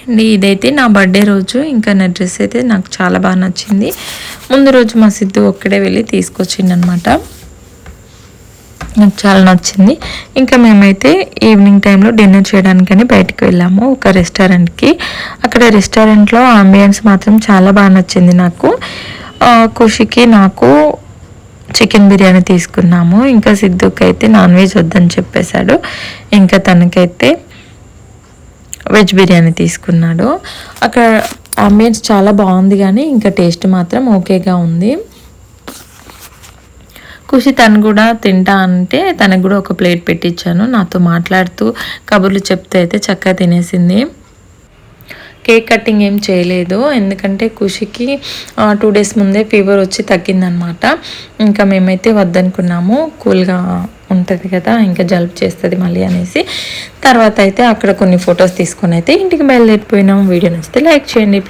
అండి ఇదైతే నా బర్త్డే రోజు. ఇంకా నా డ్రెస్ అయితే నాకు చాలా బాగా నచ్చింది. ముందు రోజు మా సిద్ధు ఒక్కడే వెళ్ళి తీసుకొచ్చిండనమాట. నాకు చాలా నచ్చింది. ఇంకా మేమైతే ఈవినింగ్ టైంలో డిన్నర్ చేయడానికని బయటకు వెళ్ళాము ఒక రెస్టారెంట్కి. అక్కడ రెస్టారెంట్లో అంబియన్స్ మాత్రం చాలా బాగా నచ్చింది నాకు. ఖుషికి నాకు చికెన్ బిర్యానీ తీసుకున్నాము. ఇంకా సిద్ధుకి అయితే నాన్ వెజ్ వద్దని చెప్పేశాడు. ఇంకా తనకైతే వెజ్ బిర్యానీ తీసుకున్నాడు. అక్కడ అంబియన్స్ చాలా బాగుంది కానీ ఇంకా టేస్ట్ మాత్రం ఓకేగా ఉంది. ఖుషి తను కూడా తింటా అంటే తనకు కూడా ఒక ప్లేట్ పెట్టించాను. నాతో మాట్లాడుతూ కబుర్లు చెప్తే అయితే చక్కగా తినేసింది. కేక్ కటింగ్ ఏం చేయలేదు ఎందుకంటే ఖుషికి 2 days ముందే ఫీవర్ వచ్చి తగ్గిందనమాట. ఇంకా మేమైతే వద్దనుకున్నాము, కూల్గా ఉంటుంది కదా, ఇంకా జలుబు చేస్తుంది మళ్ళీ అనేసి. తర్వాత అయితే అక్కడ కొన్ని ఫొటోస్ తీసుకొని అయితే ఇంటికి బయలుదేరిపోయినాం. వీడియో నచ్చితే లైక్ చేయండి.